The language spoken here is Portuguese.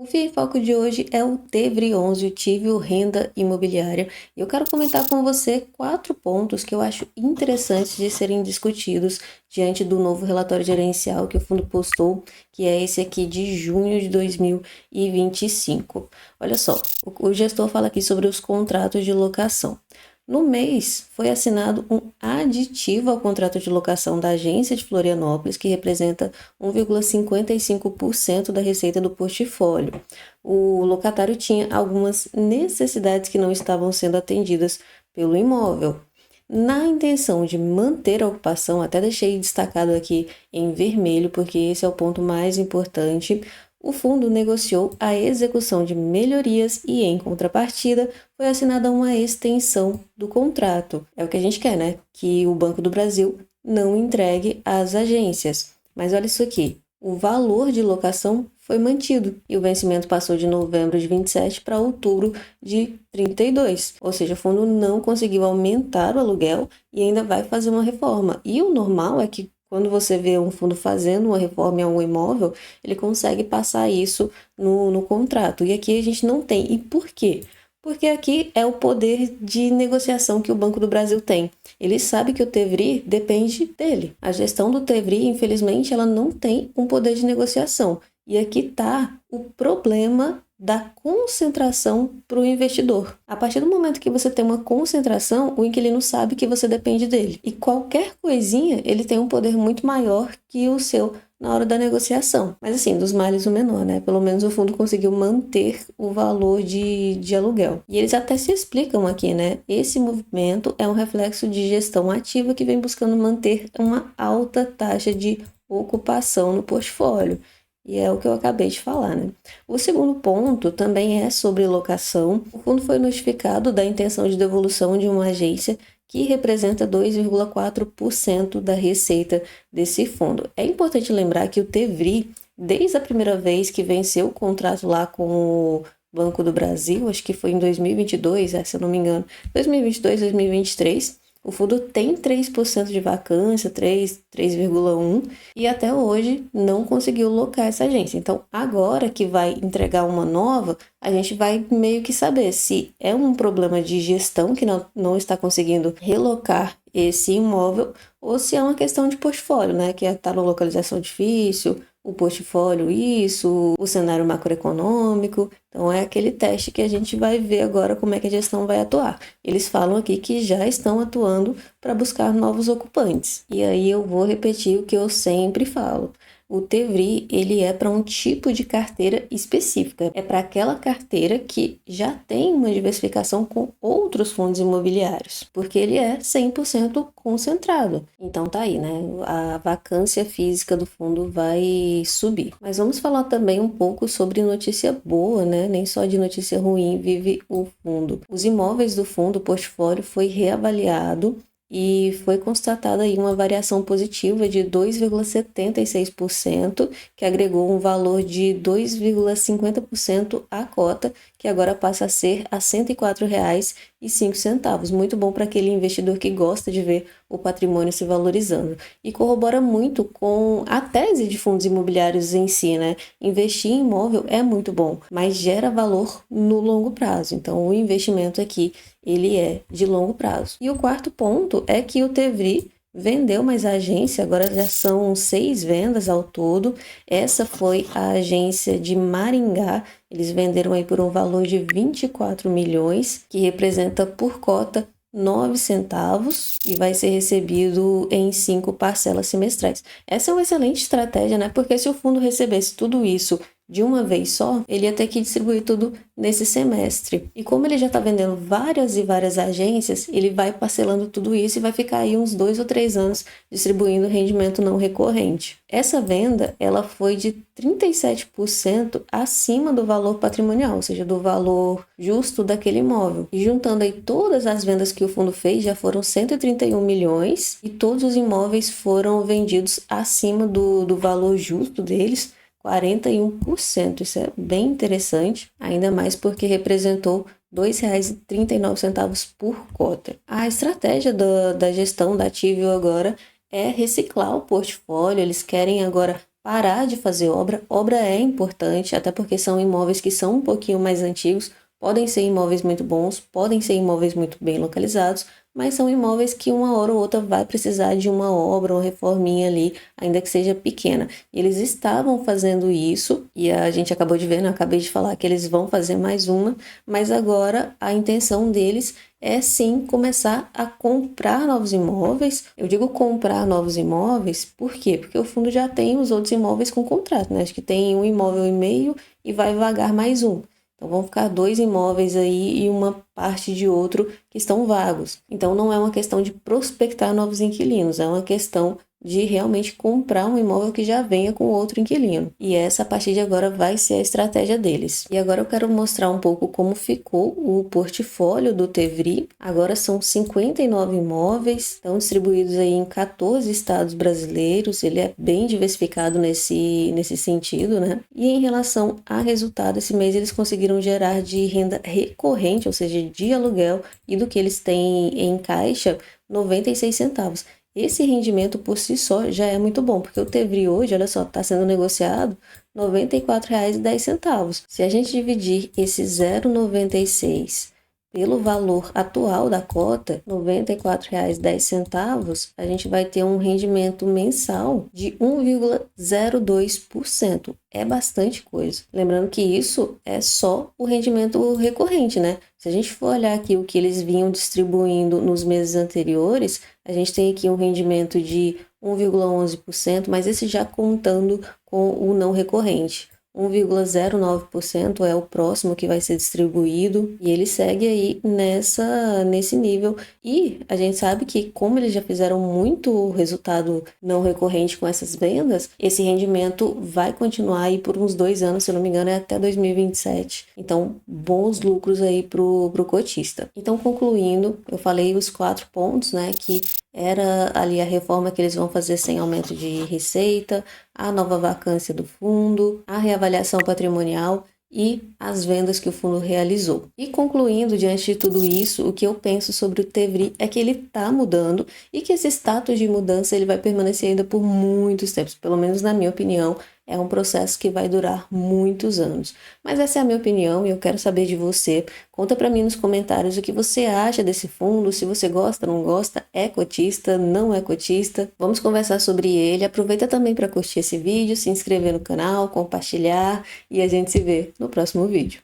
O FII em Foco de hoje é o TEVRI11, o Tível Renda Imobiliária. E eu quero comentar com você 4 pontos que eu acho interessantes de serem discutidos diante do novo relatório gerencial que o fundo postou, que é esse aqui de junho de 2025. Olha só, o gestor fala aqui sobre os contratos de locação. No mês, foi assinado um aditivo ao contrato de locação da agência de Florianópolis, que representa 1,55% da receita do portfólio. O locatário tinha algumas necessidades que não estavam sendo atendidas pelo imóvel. Na intenção de manter a ocupação, até deixei destacado aqui em vermelho, porque esse é o ponto mais importante. O fundo negociou a execução de melhorias e, em contrapartida, foi assinada uma extensão do contrato. É o que a gente quer, né? Que o Banco do Brasil não entregue às agências. Mas olha isso aqui, o valor de locação foi mantido e o vencimento passou de novembro de 27 para outubro de 32. Ou seja, o fundo não conseguiu aumentar o aluguel e ainda vai fazer uma reforma. E o normal é que quando você vê um fundo fazendo uma reforma em algum imóvel, ele consegue passar isso no contrato. E aqui a gente não tem. E por quê? Porque aqui é o poder de negociação que o Banco do Brasil tem. Ele sabe que o TEVRI depende dele. A gestão do TEVRI, infelizmente, ela não tem um poder de negociação. E aqui está o problema da concentração para o investidor. A partir do momento que você tem uma concentração, o inquilino sabe que você depende dele. E qualquer coisinha, ele tem um poder muito maior que o seu na hora da negociação. Mas assim, dos males o menor, né? Pelo menos o fundo conseguiu manter o valor de aluguel. E eles até se explicam aqui, né? Esse movimento é um reflexo de gestão ativa que vem buscando manter uma alta taxa de ocupação no portfólio. E é o que eu acabei de falar, né? O segundo ponto também é sobre locação. O fundo foi notificado da intenção de devolução de uma agência que representa 2,4% da receita desse fundo. É importante lembrar que o TEVRI, desde a primeira vez que venceu o contrato lá com o Banco do Brasil, acho que foi em 2022, se eu não me engano, 2022, 2023, o fundo tem 3% de vacância, 3,1%, e até hoje não conseguiu locar essa agência. Então, agora que vai entregar uma nova, a gente vai meio que saber se é um problema de gestão que não está conseguindo relocar esse imóvel ou se é uma questão de portfólio, né? Que está na localização difícil, o portfólio isso, o cenário macroeconômico. Então é aquele teste que a gente vai ver agora como é que a gestão vai atuar. Eles falam aqui que já estão atuando para buscar novos ocupantes. E aí eu vou repetir o que eu sempre falo. O TEVRI, ele é para um tipo de carteira específica. É para aquela carteira que já tem uma diversificação com outros fundos imobiliários, porque ele é 100% concentrado. Então tá aí, né? A vacância física do fundo vai subir. Mas vamos falar também um pouco sobre notícia boa, né? Nem só de notícia ruim vive o fundo. Os imóveis do fundo, o portfólio, foi reavaliado e foi constatada aí uma variação positiva de 2,76%, que agregou um valor de 2,50% à cota, que agora passa a ser a R$ 104,05. Muito bom para aquele investidor que gosta de ver o patrimônio se valorizando. E corrobora muito com a tese de fundos imobiliários em si, né? Investir em imóvel é muito bom, mas gera valor no longo prazo. Então, o investimento aqui ele é de longo prazo. E o quarto ponto é que o TEVRI vendeu mais a agência, agora já são 6 vendas ao todo. Essa foi a agência de Maringá, eles venderam aí por um valor de 24 milhões, que representa por cota 9 centavos e vai ser recebido em 5 parcelas semestrais. Essa é uma excelente estratégia, né? Porque se o fundo recebesse tudo isso de uma vez só, ele ia ter que distribuir tudo nesse semestre. E como ele já está vendendo várias e várias agências, ele vai parcelando tudo isso e vai ficar aí uns 2 ou 3 anos distribuindo rendimento não recorrente. Essa venda, ela foi de 37% acima do valor patrimonial, ou seja, do valor justo daquele imóvel. E juntando aí todas as vendas que o fundo fez, já foram 131 milhões e todos os imóveis foram vendidos acima do valor justo deles, 41%. Isso é bem interessante, ainda mais porque representou R$ 2,39 por cota. A estratégia da gestão da Tível agora é reciclar o portfólio, eles querem agora parar de fazer obra. Obra é importante, até porque são imóveis que são um pouquinho mais antigos, podem ser imóveis muito bons, podem ser imóveis muito bem localizados, mas são imóveis que uma hora ou outra vai precisar de uma obra, uma reforminha ali, ainda que seja pequena. E eles estavam fazendo isso, e a gente acabou de ver, né? Eu acabei de falar que eles vão fazer mais uma, mas agora a intenção deles é sim começar a comprar novos imóveis. Eu digo comprar novos imóveis, por quê? Porque o fundo já tem os outros imóveis com contrato, né? Acho que tem um imóvel e meio e vai vagar mais um. Então vão ficar 2 imóveis aí e uma parte de outro que estão vagos. Então não é uma questão de prospectar novos inquilinos, é uma questão de realmente comprar um imóvel que já venha com outro inquilino. E essa, a partir de agora, vai ser a estratégia deles. E agora eu quero mostrar um pouco como ficou o portfólio do Tevri. Agora são 59 imóveis, estão distribuídos aí em 14 estados brasileiros. Ele é bem diversificado nesse sentido, né? E em relação a resultado, esse mês eles conseguiram gerar de renda recorrente, ou seja, de aluguel, e do que eles têm em caixa, 96 centavos. Esse rendimento por si só já é muito bom, porque o Tevri hoje, olha só, está sendo negociado R$ 94,10. Se a gente dividir esse 0,96 pelo valor atual da cota, R$ 94,10, a gente vai ter um rendimento mensal de 1,02%. É bastante coisa. Lembrando que isso é só o rendimento recorrente, né? Se a gente for olhar aqui o que eles vinham distribuindo nos meses anteriores, a gente tem aqui um rendimento de 1,11%, mas esse já contando com o não recorrente. 1,09% é o próximo que vai ser distribuído e ele segue aí nesse nível. E a gente sabe que, como eles já fizeram muito resultado não recorrente com essas vendas, esse rendimento vai continuar aí por uns 2 anos, se eu não me engano, é até 2027. Então, bons lucros aí pro cotista. Então, concluindo, eu falei os 4 pontos, né, que era ali a reforma que eles vão fazer sem aumento de receita, a nova vacância do fundo, a reavaliação patrimonial e as vendas que o fundo realizou. E concluindo, diante de tudo isso, o que eu penso sobre o Tevri é que ele está mudando e que esse status de mudança ele vai permanecer ainda por muitos tempos, pelo menos na minha opinião. É um processo que vai durar muitos anos. Mas essa é a minha opinião e eu quero saber de você. Conta para mim nos comentários o que você acha desse fundo, se você gosta, não gosta, é cotista, não é cotista. Vamos conversar sobre ele. Aproveita também para curtir esse vídeo, se inscrever no canal, compartilhar e a gente se vê no próximo vídeo.